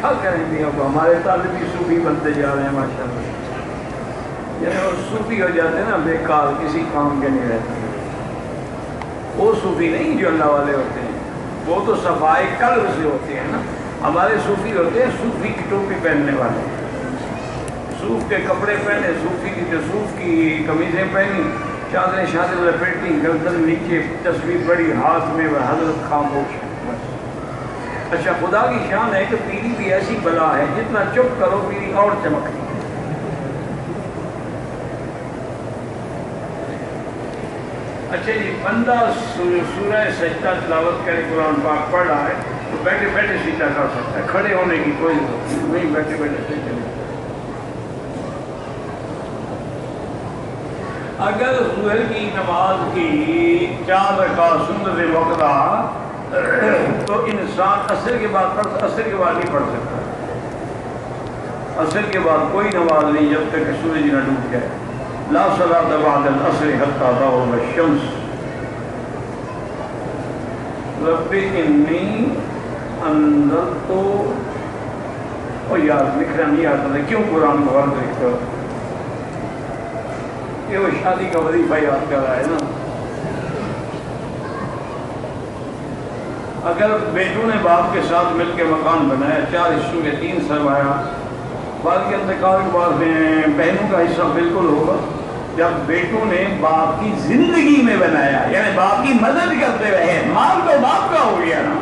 کیا کریں گے اب ہمارے طالب بھی صوفی بنتے جا رہے ہیں ماشاءاللہ. یعنی وہ صوفی ہو جاتے ہیں نا بیکار کسی کام کے نہیں رہتے. وہ صوفی نہیں جو اللہ والے ہوتے ہیں, وہ تو صفائی قلب سے ہوتے ہیں نا. ہمارے صوفی ہوتے ہیں صوفی کی ٹوپی پہننے والے, صوف کے کپڑے پہنے, صوفی کی صوف کی قمیضیں پہنی, چادریں شادر لپیٹی, گردن نیچے, تصویر بڑی ہاتھ میں, حضرت خاموش. اچھا خدا کی شان ہے کہ پیری بھی ایسی بلا ہے جتنا چپ کرو پیری اور چمکتی. اچھا جی, بندہ سورہ سجدہ تلاوت کرے, قرآن پاک پڑھ رہا ہے تو بیٹھے بیٹھے سجدہ کر سکتا ہے, کھڑے ہونے کی کوئی ضرورت نہیں, بیٹھے بیٹھے سجدہ. اگر ظہر کی نماز کی 4 رکعت سنت وقتہ تو انسان عصر کے بعد نہیں پڑھ سکتا. عصر کے بعد کوئی نماز نہیں جب تک کہ سورج نہ ڈوب جائے. لا صلاۃ بعد العصر حتی تغرب الشمس. رب انی انذرت, اور یاد لکھنا نہیں آتا تھا, کیوں قرآن کو غلط لکھتے ہو؟ یہ وہ شادی کا وظیفہ یاد کر رہا ہے نا. اگر بیٹوں نے باپ کے ساتھ مل کے مکان بنایا, 4 حصوں کے 3 سرمایہ, بعد کے انتقال کے بعد میں بہنوں کا حصہ بالکل ہوگا. جب بیٹوں نے باپ کی زندگی میں بنایا, یعنی باپ کی مدد کرتے رہے, مال تو باپ کا ہو گیا نا.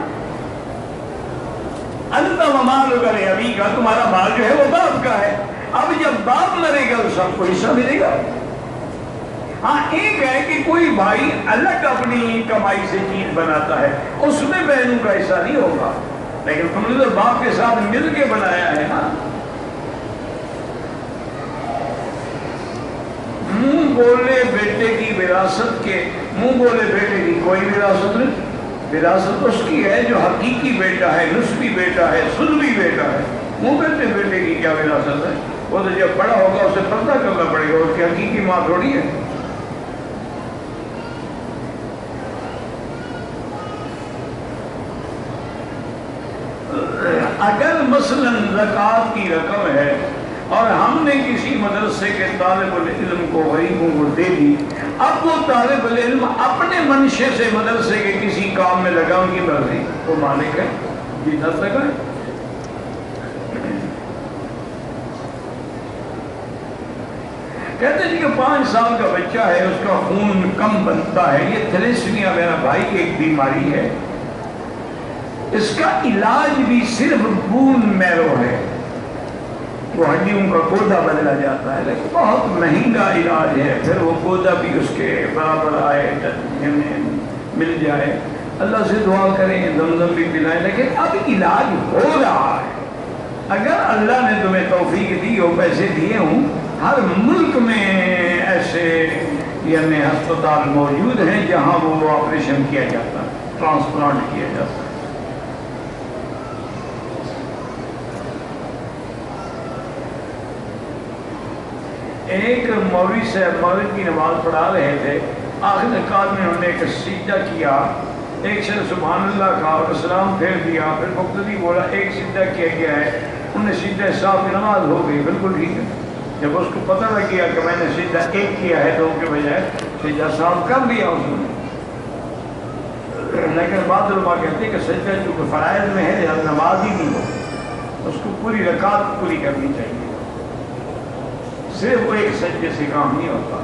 انت ومالک لابیک کا, تمہارا مال جو ہے وہ باپ کا ہے. اب جب باپ مرے گا تو سب کو حصہ ملے گا. ہاں ایک ہے کہ کوئی بھائی الگ اپنی کمائی سے چیز بناتا ہے, اس میں بہنوں کا حصہ نہیں ہوگا, لیکن تم نے تو باپ کے ساتھ مل کے بنایا ہے نا. منہ بولے بیٹے کی وراثت کے, منہ بولے بیٹے کی کوئی وراثت نہیں. وراثت اس کی ہے جو حقیقی بیٹا ہے, نسبی بیٹا ہے, سلبی بیٹا ہے. منہ بولے بیٹے کی کیا وراثت ہے؟ وہ تو جب بڑا ہوگا اسے پردہ کرنا پڑے گا, اس کی حقیقی ماں تھوڑی ہے. اگر مثلا زکوٰۃ کی رقم ہے اور ہم نے کسی مدرسے کے طالب العلم کو, غریبوں کو دے دی, اب وہ طالب العلم اپنے منشے سے مدرسے کے کسی کام میں لگا, ان کی مرضی, وہ مالک ہے, جی 10 لگائے. کہتے ہیں کہ 5 سال کا بچہ ہے, اس کا خون کم بنتا ہے. یہ تھیلیسیمیا میرا بھائی کی ایک بیماری ہے, اس کا علاج بھی صرف بون میرو ہے. وہ ہڈیوں کا گودا بدلا جاتا ہے, لیکن بہت مہنگا علاج ہے. پھر وہ گودا بھی اس کے برابر آئے, مل جائے. اللہ سے دعا کریں, زمزم بھی پلائیں, لیکن اب علاج ہو رہا ہے. اگر اللہ نے تمہیں توفیق دی ہو, پیسے دیے ہوں, ہر ملک میں ایسے یعنی ہسپتال موجود ہیں جہاں وہ آپریشن کیا جاتا ہے, ٹرانسپلانٹ کیا جاتا ہے. ایک مولوی صاحب مغرب کی نماز پڑھا رہے تھے, آخر کار میں انہوں نے ایک سجدہ کیا, ایک سے سبحان اللہ کہا اور سلام پھیر دیا, پھر مقتدی بولا ایک سجدہ کیا گیا ہے, انہوں نے سجدہ صاحب کی نماز ہو گئی, بالکل ٹھیک ہے. جب اس کو پتہ لگ گیا کہ میں نے سجدہ ایک کیا ہے تو ان کے بجائے سجدہ صاحب کر دیا اس نے. لیکن بعض علماء کہتے ہیں کہ سجدہ چونکہ فرائض میں ہے جب نماز ہی نہیں ہو, اس کو پوری رکعت پوری کرنی چاہیے, صرف وہ ایک سجدے سے کام نہیں ہوتا.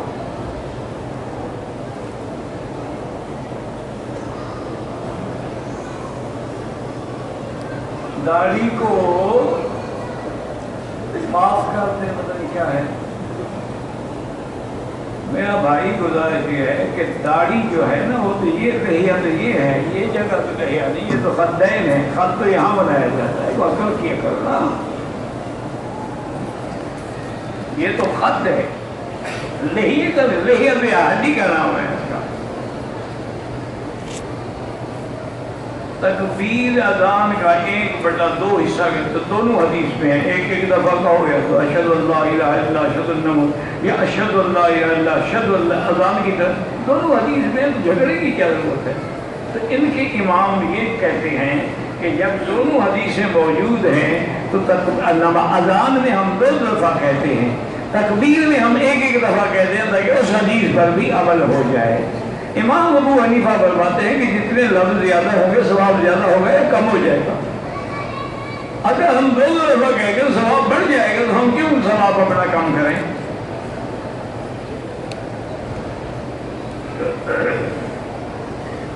داڑھی کو معاف کرتے مطلب کیا ہے؟ میرا بھائی گزارش یہ ہے کہ داڑھی جو ہے نا وہ تو یہ کہیا تو یہ ہے, یہ جگہ تو کہیا نہیں, یہ تو خدین ہے, خط تو یہاں بنایا جاتا ہے, وہ عقل کیا کرنا, یہ تو خط ہے, لہیہ ہڈی کا نام ہے اس کا. تکبیر اذان کا 1/2 حصہ کے تو دونوں حدیث میں ہیں, ایک دفعہ کا ہو گیا تو اشہد اللہ الہ الا اللہ اشہد ان محمد, یا اشہد اللہ الہ الا اللہ اشہد اللہ, اذان کی طرف دونوں حدیث میں, جھگڑے کی کیا ضرورت ہے؟ تو ان کے امام یہ کہتے ہیں کہ کہ جب دونوں حدیثیں موجود ہیں تو اذان میں ہم 2 دفعہ کہتے ہیں، تکبیر میں ہم ایک دفعہ کہتے ہیں تاکہ اس حدیث پر بھی عمل ہو جائے۔ امام ابو حنیفہ فرماتے ہیں کہ جتنے لفظ زیادہ ہوں گے ثواب زیادہ ہوگا یا کم ہو جائے گا؟ اگر ہم 2 دفعہ کہیں گے ثواب بڑھ جائے گا تو ہم کیوں ثواب اپنا کام کریں؟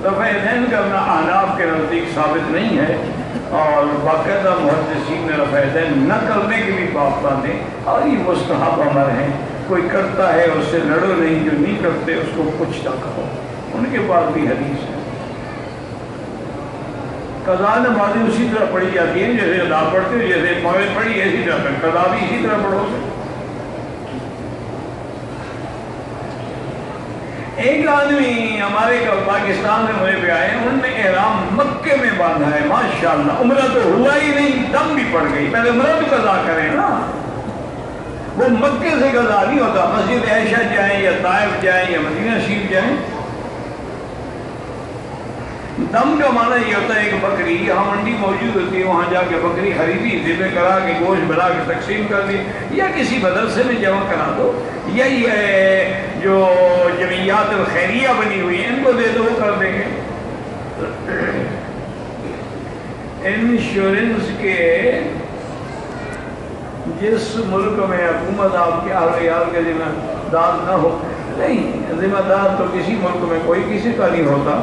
رفع یدین کرنا احناف کے نزدیک ثابت نہیں ہے، اور باقاعدہ محدثین نے رفع یدین نہ کرنے کے بھی بات باندھے، اور یہ مستحب امر ہیں، کوئی کرتا ہے اس سے لڑو نہیں، جو نہیں کرتے اس کو کچھ نہ کہو، ان کے پاس بھی حدیث ہے۔ قضا نمازیں اسی طرح پڑھی جاتی ہیں جیسے ادا پڑھتے ہو، جیسے مغرب پڑھی اسی طرح قضا بھی اسی طرح پڑھو گے۔ ایک آدمی ہمارے پاکستان میں ہوئے پہ آئے، انہوں نے احرام مکے میں باندھا ہے، ماشاءاللہ عمرہ تو ہوا ہی نہیں، دم بھی پڑ گئی، پہلے عمرہ تو قضا کریں نا، وہ مکے سے قضا نہیں ہوتا، مسجد عائشہ جائیں یا طائف جائیں یا مدینہ شریف جائیں۔ دم کا معنی یہ ہوتا ہے ایک بکری یہاں منڈی موجود ہوتی ہے، وہاں جا کے بکری خریدی، ذبح کرا کے گوشت بنا کے تقسیم کر دی، یا کسی مدرسے میں جمع کرا دو، یا یہ جو جمعیات الخیریہ بنی ہوئی ہیں ان کو دے دو، وہ کر دیں گے۔ انشورنس کے جس ملک میں حکومت آپ کے اہل کے ذمہ دار نہ ہو، نہیں، ذمہ دار تو کسی ملک میں کوئی کسی کا نہیں ہوتا،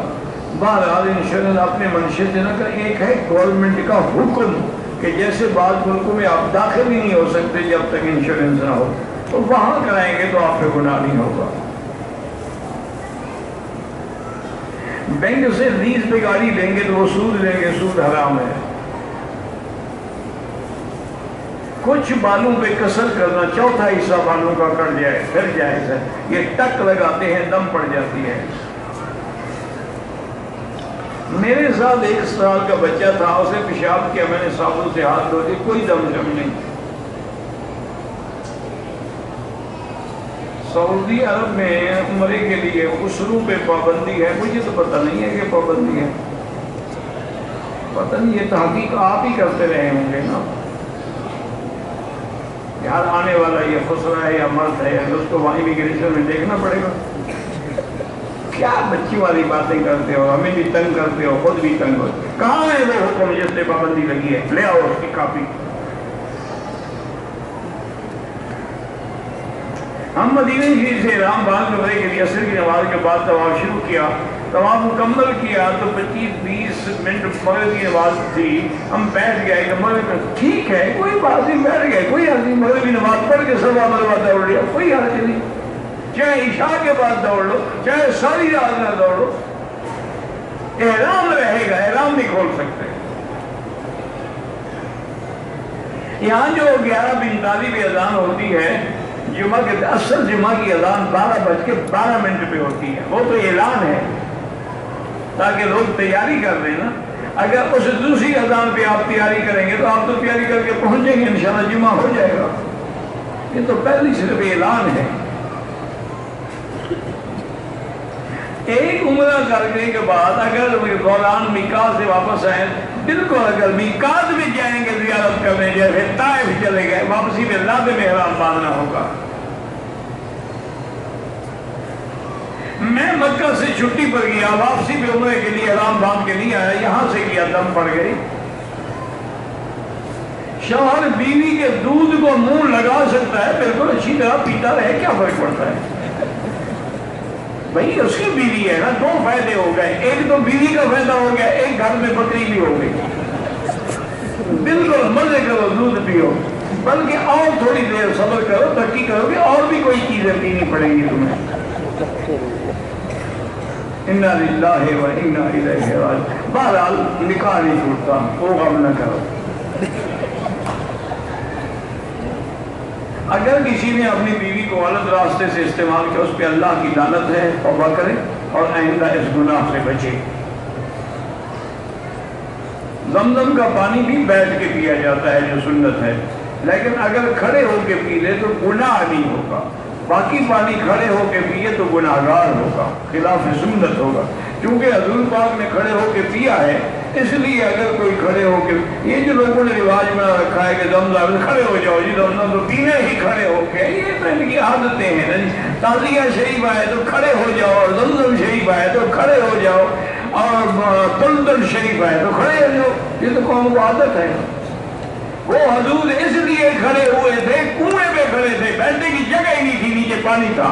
بہرحال انشورنس اپنے منشے سے نہ کر، ایک ہے گورنمنٹ کا حکم کہ جیسے بعض ملکوں میں آپ داخل ہی نہیں ہو سکتے جب تک انشورنس نہ ہو، تو وہاں کرائیں گے تو آپ پہ گناہ نہیں ہوگا۔ بینک سے لیز پہ گاڑی لیں گے تو وہ سود لیں گے، سود حرام ہے۔ کچھ بالوں پہ کسر کرنا، چوتھا حصہ بالوں کا کٹ جائے پھر جائز ہے، یہ ٹک لگاتے ہیں دم پڑ جاتی ہے۔ میرے ساتھ 1 سال کا بچہ تھا، اسے پیشاب کیا، میں نے صابن سے ہاتھ دھو دی، کوئی دم جم نہیں۔ سعودی عرب میں عمرے کے لیے غسلوں پہ پابندی ہے، مجھے تو پتہ نہیں ہے کہ پابندی ہے، پتہ نہیں، یہ تحقیق آپ ہی کرتے رہے ہوں گے نا، یار آنے والا یہ خسرہ ہے یا مرد ہے، اس کو وہاں امیگریشن میں دیکھنا پڑے گا۔ کیا بچی والی باتیں کرتے ہو، ہمیں بھی تنگ کرتے ہو، خود بھی تنگ ہوتے ہو۔ کہاں ہے وہ حکم جس پہ پابندی لگی ہے؟ لے آؤ اس کی کاپی۔ ہم مدینہ شریف سے احرام باندھ عمرے کے لیے عصر کی نماز کے بعد طواف شروع کیا، طواف مکمل کیا تو 25-20 منٹ مغرب کی نماز تھی، ہم بیٹھ گئے کہ مغرب ٹھیک ہے، کوئی بات نہیں، بیٹھ گئے، کوئی حرج نہیں، مغرب کی نماز پڑھ کے سوا مروا دوڑ لیا، کوئی حرج نہیں، چاہے عشاء کے بعد دوڑ لو، چاہے ساری رات نہ دوڑ لو، احرام رہے گا، احرام نہیں کھول سکتے۔ یہاں جو 11:45 پہ اذان ہوتی ہے، جمعہ کے اصل جمعہ کی اذان 12:12 پہ ہوتی ہے، وہ تو اعلان ہے تاکہ لوگ تیاری کر لیں نا۔ اگر اس دوسری اذان پہ آپ تیاری کریں گے تو آپ تو تیاری کر کے پہنچیں گے، انشاءاللہ جمعہ ہو جائے گا۔ یہ تو پہلی صرف اعلان ہے۔ ایک عمرہ کرنے کے بعد اگر دوران میقات سے واپس آئیں، بالکل اگر میقات میں جائیں گے زیارت کرنے، جیسے طائف چلے گئے، واپسی میں لازم احرام باندھنا ہوگا۔ میں مکہ سے چھٹی پر گیا، واپسی پہ عمرے کے لیے احرام باندھ کے نہیں آیا، یہاں سے کیا دم پڑ گئی۔ شوہر بیوی کے دودھ کو منہ لگا سکتا ہے، بالکل اچھی طرح پیتا رہے، کیا فرق پڑتا ہے؟ بھئی اس کی بیوی ہے نا، 2 فائدے ہو گئے، ایک تو بیوی کا فائدہ ہو گیا، ایک گھر میں بکری بھی ہو گئی، بالکل مزے کرو، دودھ پیو، بلکہ اور تھوڑی دیر صبر کرو، ترقی کرو گے، اور بھی کوئی چیزیں پینی پڑیں گی تمہیں۔ انا للہ و انا الیہ راجعون۔ بہرحال نکاح نہیں چھوٹتا، وہ غم نہ کرو۔ اگر کسی نے اپنی بیوی کو غلط راستے سے استعمال کیا، اس پہ اللہ کی لعنت ہے، توبہ کرے اور آئندہ اس گناہ سے بچے۔ زمزم کا پانی بھی بیٹھ کے پیا جاتا ہے جو سنت ہے، لیکن اگر کھڑے ہو کے پی لے تو گناہ نہیں ہوگا، باقی پانی کھڑے ہو کے پیے تو گناہگار ہوگا، خلاف سنت ہوگا، کیونکہ حضور پاک نے کھڑے ہو کے کیا ہے، اس لیے اگر کوئی کھڑے ہو کے، یہ جو لوگوں نے رواج بنا رکھا ہے کہ زمزم کھڑے ہو جاؤ جی، زمزم تو پینا ہی کھڑے ہو کے، یہ تو ان کی عادتیں ہیں نا جی۔ تازیہ شریف آئے تو کھڑے ہو جاؤ، اور زمزم شریف آئے تو کھڑے ہو جاؤ، اور تلتل شریف آئے تو کھڑے ہو جاؤ، یہ تو قوم کو عادت ہے۔ وہ حضور اس لیے کھڑے ہوئے تھے، کنویں پہ کھڑے تھے، بیٹھنے کی جگہ ہی نہیں تھی، نیچے پانی تھا۔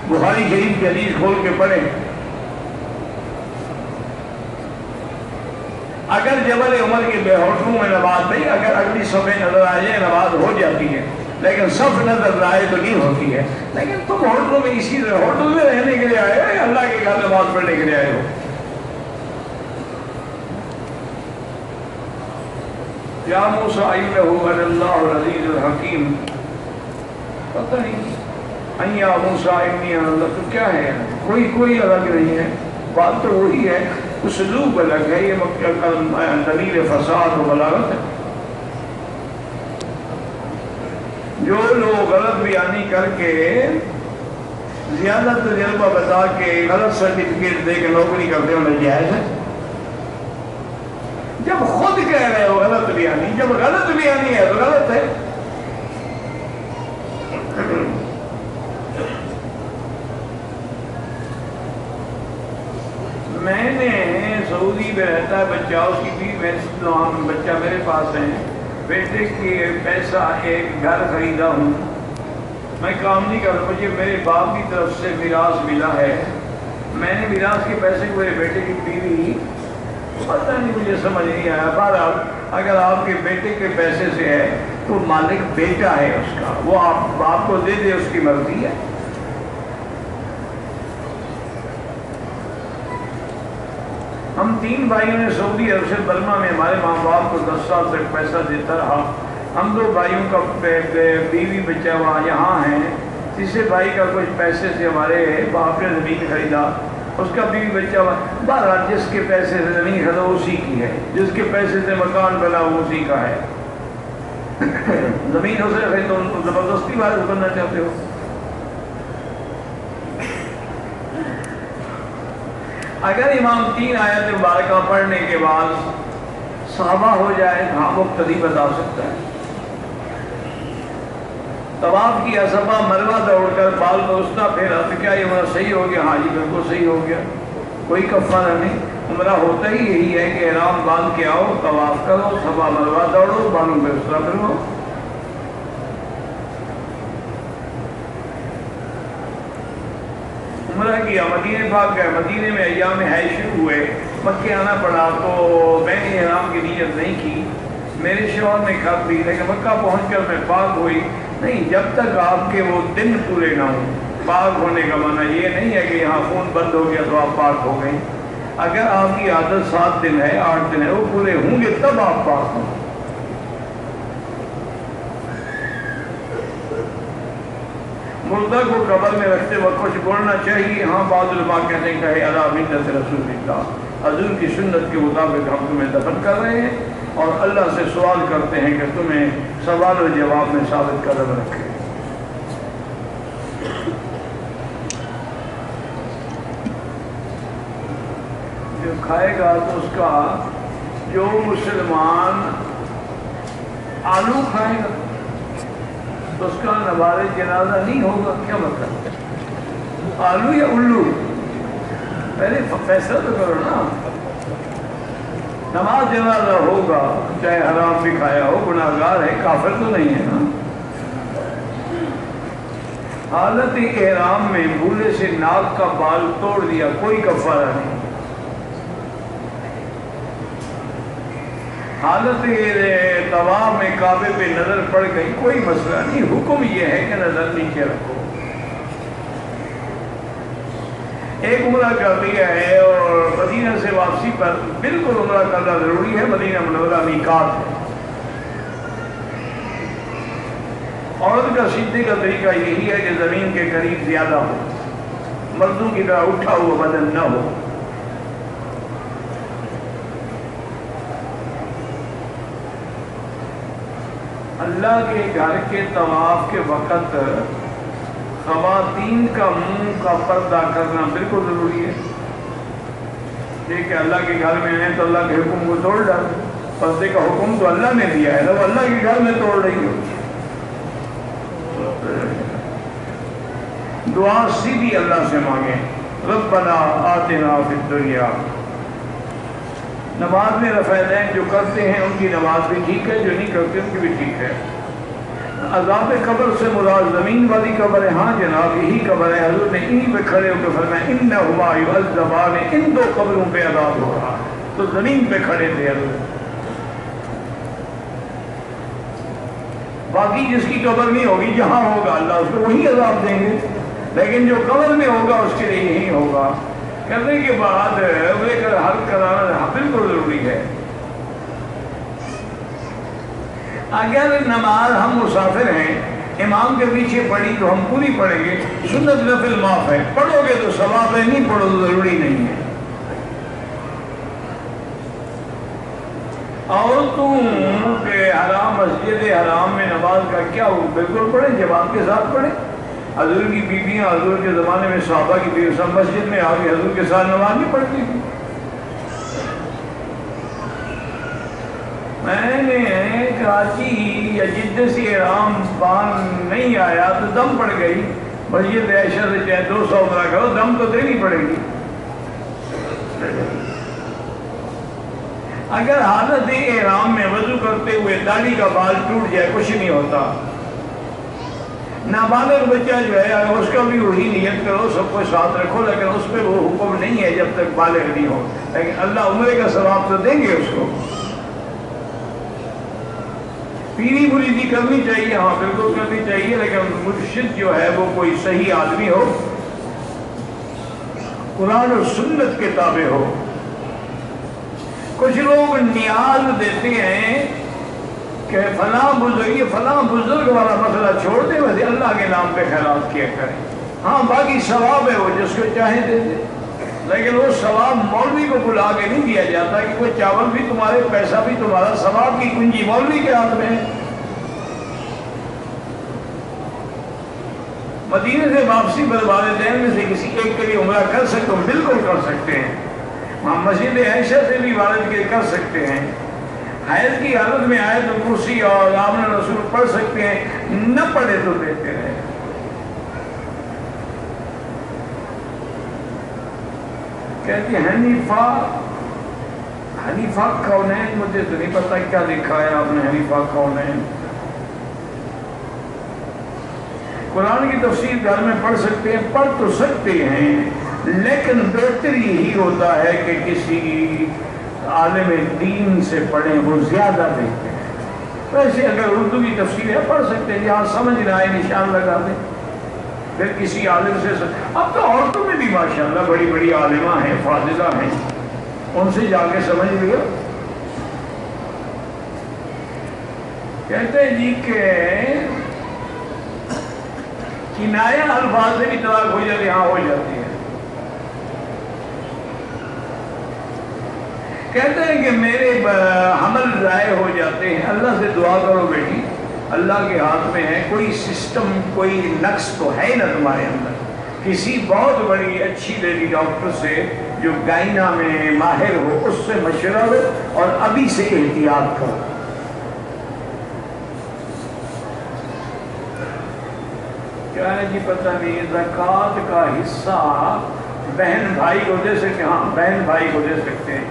بخاری شریف کی حدیث کھول کے پڑھیں، اگر جبل عمر کے بے ہوٹلوں میں نماز نہیں، اگر اگلی صفحے نظر آ جائے نماز ہو جاتی ہے، لیکن صف نظر نہ آئے تو نہیں ہوتی ہے۔ لیکن تم ہوٹلوں میں اسی طرح ہوٹل میں رہنے کے لیے آئے ہو یا اللہ کے گھر نماز پڑھنے کے لیے آئے ہو؟ یا موسیٰ انہ اللہ العزیز الحکیم، پتہ نہیں یا موسیٰ انی اللہ، تو کیا ہے؟ کوئی الگ نہیں ہے، بات تو وہی ہے، اسلوب الگ ہے، یہ دلیل فساد و بلاغت ہے۔ جو لوگ غلط بیانی کر کے زیادہ تجربہ بتا کے غلط سرٹیفکیٹ دے کے نوکری کرتے ہیں، انہیں جائز ہے؟ جب خود کہہ رہے ہو غلط بیانی، جب غلط بیانی ہے تو غلط ہے۔ میں نے سعودی میں رہتا ہے بچہ، اس کی بیوی بچہ میرے پاس ہے، بیٹے کی پیسہ ایک گھر خریدا ہوں، میں کام نہیں کر رہا، مجھے میرے باپ کی طرف سے میراث ملا ہے، میں نے میراث کے پیسے کو میرے بیٹے کی بیوی، پتہ نہیں مجھے سمجھ نہیں آیا۔ بہرحال اگر آپ کے بیٹے کے پیسے سے ہے تو مالک بیٹا ہے اس کا، وہ آپ کو دے دے، اس کی مرضی ہے۔ ہم 3 بھائیوں نے سعودی عرب سے برما میں ہمارے ماں باپ کو 10 سال تک پیسہ دیتا رہا، ہم 2 بھائیوں کا بیوی بچہ وہاں یہاں ہیں، تیسرے بھائی کا کچھ پیسے سے ہمارے باپ نے زمین خریدا، اس کا بیوی بچہ وہاں، بہرحال جس کے پیسے سے زمین خریدا اسی کی ہے، جس کے پیسے سے مکان بنا وہ اسی کا ہے۔ زمین اسے خرید، ان کو زبردستی وارث بننا چاہتے ہو؟ اگر امام 3 آیت مبارکہ پڑھنے کے بعد صحابہ ہو جائے، ہاں مقتدی بتا سکتا ہے۔ طواف کیا، صفا مروہ دوڑ کر بال دوستہ پھیرا، تو کیا یہ عمرہ صحیح ہو گیا؟ ہاں جی بالکل صحیح ہو گیا، کوئی کفارہ نہیں۔ عمرہ ہوتا ہی یہی ہے کہ احرام باندھ کے آؤ، طواف کرو، صفا مروہ دوڑو، بالوں پہ دوستہ پھرو۔ عمرہ کیا، مدینے پاک گئے، مدینے میں ایام حیض شروع ہوئے، مکے آنا پڑا، تو میں نے احرام کی نیت نہیں کی، میرے شوہر نے کر دی، لیکن مکہ پہنچ کر میں پاک ہوئی نہیں۔ جب تک آپ کے وہ دن پورے نہ ہوں، پاک ہونے کا معنی یہ نہیں ہے کہ یہاں خون بند ہو گیا تو آپ پاک ہو گئے۔ اگر آپ کی عادت 7 دن ہے، 8 دن ہے، وہ پورے ہوں گے تب آپ پاک ہوں۔ مردہ کو قبر میں رکھتے وقت کچھ بولنا چاہیے؟ ہاں، بعض علماء کہتے ہیں کہ علی ملت رسول اللہ، حضور کی سنت کے مطابق ہم تمہیں دفن کر رہے ہیں اور اللہ سے سوال کرتے ہیں کہ تمہیں سوال و جواب میں ثابت قدم رکھے۔ جو کھائے گا تو اس کا، جو مسلمان آلو کھائے گا تو اس کا نوازِ جنازہ نہیں ہوگا، کیا مطلب؟ آلو یا الو؟ پہلے فیصلہ تو کرو نا۔ نماز جنازہ ہوگا، چاہے حرام بھی کھایا ہو، گناہگار ہے، کافر تو نہیں ہے نا۔ حالت احرام میں بھولے سے ناک کا بال توڑ دیا، کوئی کفارہ نہیں۔ حالت طواف میں کعبے پہ نظر پڑ گئی، کوئی مسئلہ نہیں، حکم یہ ہے کہ نظر نیچے رکھو۔ ایک عمرہ کر لیا ہے اور مدینہ سے واپسی پر بالکل عمرہ کرنا ضروری ہے، مدینہ منورہ میقات ہے۔ عورت کا سیدھے کا طریقہ یہی ہے کہ زمین کے قریب زیادہ ہو، مردوں کی طرح اٹھا ہوا بدن نہ ہو۔ اللہ کے گھر کے طواف کے وقت خواتین کا منہ کا پردہ کرنا بالکل ضروری ہے۔ دیکھ کہ اللہ کے گھر میں ہیں تو اللہ کے حکم کو توڑ ڈالو. پردے کا حکم تو اللہ نے دیا ہے نا، وہ اللہ کے گھر میں توڑ رہی ہو. دعا سیدھی اللہ سے مانگیں، ربنا آتنا فی الدنیا. نماز میں رفع دین جو کرتے ہیں ان کی نماز بھی ٹھیک ہے، جو نہیں کرتے ان کی بھی ٹھیک ہے. عذاب قبر سے مراد زمین والی قبر ہے. ہاں جناب یہی قبر ہے. حضور نے انہی پہ کھڑے ہو کے فرمایا انہما یعذبان، ان دو قبروں پہ عذاب ہو رہا. تو زمین پہ کھڑے تھے حضور. باقی جس کی قبر نہیں ہوگی جہاں ہوگا اللہ اس کو وہی عذاب دیں گے، لیکن جو قبر میں ہوگا اس کے لیے یہی ہوگا. کرنے کے بعد حل کرانا بالکل ضروری ہے. اگر نماز ہم مسافر ہیں، امام کے پیچھے پڑھی تو ہم پوری پڑھیں گے. سنت نفل معاف ہے، پڑھو گے تو ثواب ہے، نہیں پڑھو تو ضروری نہیں ہے. عورتوں کے حرام مسجد حرام میں نماز کا کیا ہو؟ بالکل پڑھیں، جماعت کے ساتھ پڑھیں. حضور کی بیویاں حضور کے زمانے میں صحابہ کی بیوی سب مسجد میں آ کے حضور کے ساتھ نماز نہیں پڑھتی تھی. میں نے کراچی یا جدہ سے احرام بان نہیں آیا تو دم پڑ گئی. مسجد عائشہ سے چاہے 200 عمرہ کرو دم تو دینی پڑے گی. اگر حالت احرام میں وضو کرتے ہوئے داڑھی کا بال ٹوٹ جائے کچھ نہیں ہوتا. نابالغ بچہ جو ہے اگر اس کا بھی وہی نیت کرو، سب کو ساتھ رکھو، لیکن اس پہ وہ حکم نہیں ہے جب تک بالغ نہیں ہو. لیکن اللہ عمرے کا ثواب تو دیں گے اس کو. پیری مریدی کرنی چاہیے، ہاں بالکل کرنی چاہیے، لیکن مرشد جو ہے وہ کوئی صحیح آدمی ہو، قرآن اور سنت کے تابع ہو. کچھ لوگ نیاز دیتے ہیں کہ فلاں بزرگ والا مسئلہ چھوڑ دے، ویسے اللہ کے نام پہ خیرات کیا کریں. ہاں باقی ثواب ہے وہ جس کو چاہے دے دے، لیکن وہ ثواب مولوی کو بلا کے نہیں دیا جاتا کہ کوئی چاول بھی تمہارے، پیسہ بھی تمہارا، ثواب کی کنجی مولوی کے ہاتھ میں ہے. مدینے سے واپسی پر والدین میں سے کسی ایک کے لیے عمرہ کر سکتے ہو، بالکل کر سکتے ہیں. وہاں مسجد عائشہ سے بھی والد کے کر سکتے ہیں. حیض کی حالت میں آئے تو کرسی اور آمن رسول پڑھ سکتے ہیں، نہ پڑھے تو دیتے رہے. کہتے ہیں حنیفہ کون ہے؟ مجھے تو نہیں پتا کیا لکھا ہے آپ نے حنیفہ کون ہے. قرآن کی تفسیر گھر میں پڑھ سکتے ہیں، پڑھ تو سکتے ہیں، لیکن بہتر یہی ہوتا ہے کہ کسی عالم دین سے پڑھیں، وہ زیادہ بہتر ہے. ویسے اگر اردو کی تفسیر ہے پڑھ سکتے ہیں، جہاں سمجھ نہ آئے نشان لگا دیں. پھر کسی عالم سے اب تو عورتوں میں بھی ماشاءاللہ بڑی بڑی عالمہ ہیں، فاضلہ ہیں، ان سے جا کے سمجھ لیا. کہتے ہیں جی کہ کنایہ الفاظ سے بھی طلاق ہو جاتی ہے. ہاں ہو جاتی ہے. کہتے ہیں کہ میرے حمل ضائع ہو جاتے ہیں. اللہ سے دعا کرو بیٹی، اللہ کے ہاتھ میں ہے. کوئی سسٹم، کوئی نقص تو ہے نہ تمہارے اندر. کسی بہت بڑی اچھی لیڈی ڈاکٹر سے جو گائنا میں ماہر ہو اس سے مشورہ لو اور ابھی سے احتیاط کرو. کیا ہے جی پتہ نہیں. زکوٰۃ کا حصہ بہن بھائی کو دے سکتے. ہاں بہن بھائی کو دے سکتے ہیں.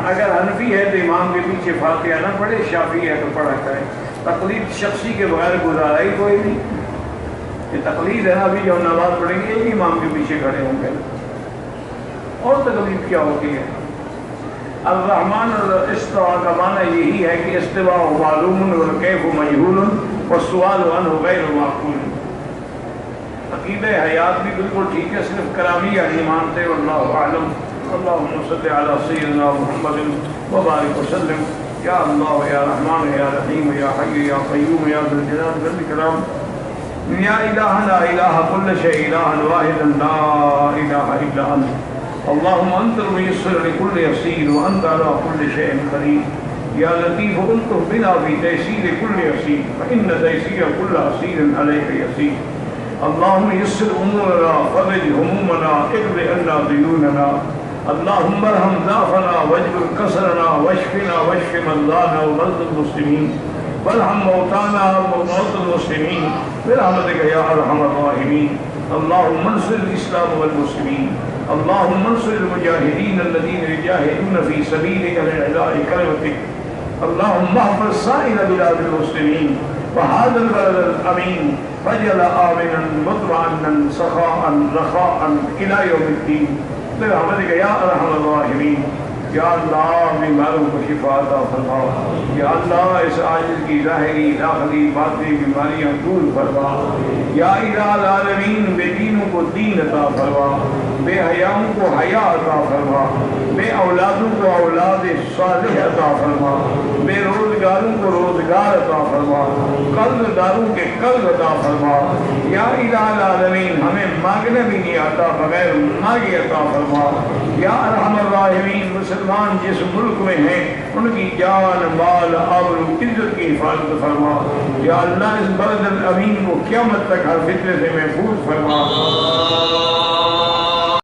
اگر حنفی ہے تو امام کے پیچھے فاتحہ نہ پڑھے، شافعی ہے تو پڑھا کرے. تقلید شخصی کے بغیر گزارا ہی کوئی نہیں. یہ تقلید ہے. ابھی جو نماز پڑھیں گے ایک امام کے پیچھے کھڑے ہوں گے، اور تقلید کیا ہوتی ہے؟ الرحمن استوا کا معنی یہی ہے کہ استوا معلوم والکیف مجہول والسؤال عنہ غیر معقول. عقیدہ حیات بھی بالکل ٹھیک ہے، صرف کرامیہ نہیں مانتے. واللہ اعلم. اللہم صلی علی سیدنا محمد وبارک وسلم. یا اللہ یا رحمان یا رحیم یا حی یا قیوم یا ذی الجلال والاکرام. یا الہنا الہ کل شیء الہ واحد لا الہ الا انت. اللہم انت الميسر لكل يسير وانت على كل شيء قدير. یا لطیف الطف بنا فی تیسیر کل یسیر فإن تیسیر کل عسیر علیک یسیر. اللہم یسر امورنا فرج همومنا اقض عنا دیوننا اللهم ارحم ضعفنا واجبر كسرنا واشفنا واشف مرضانا ومرضى المسلمين وارحم موتانا وموتى المسلمين برحمتك يا ارحم الراحمين. اللهم انصر الاسلام والمسلمين. اللهم انصر المجاهدين الذين يجاهدون في سبيلك لإعلاء كلمتك. اللهم احفظ سائر بلاد المسلمين وهذا البلد الامين واجعل امنا مطمئنا سخاء رخاء الى يوم الدين برحمتك يا ارحم الراحمین. یا اللہ بیماروں کو شفا عطا فرما. یا اللہ اس عاجز کی ظاہری داخلی باطنی بیماریاں دور فرما. یا الہ العالمین بے دینوں کو دین عطا فرما، بے حیاؤں کو حیا عطا فرما، بے اولادوں کو اولاد صالح عطا فرما، بے روزگاروں کو روزگار عطا فرما، قرض داروں کے قرض عطا فرما. یا الہ العالمین ہمیں مانگنا بھی نہیں آتا، بغیر مانگے عطا فرما. یا ارحم الراحمین مسلمان جس ملک میں ہیں ان کی جان مال اور عزت کی حفاظت فرما. یا اللہ اس بلد الامین کو قیامت تک ہر فتنے سے محفوظ فرما.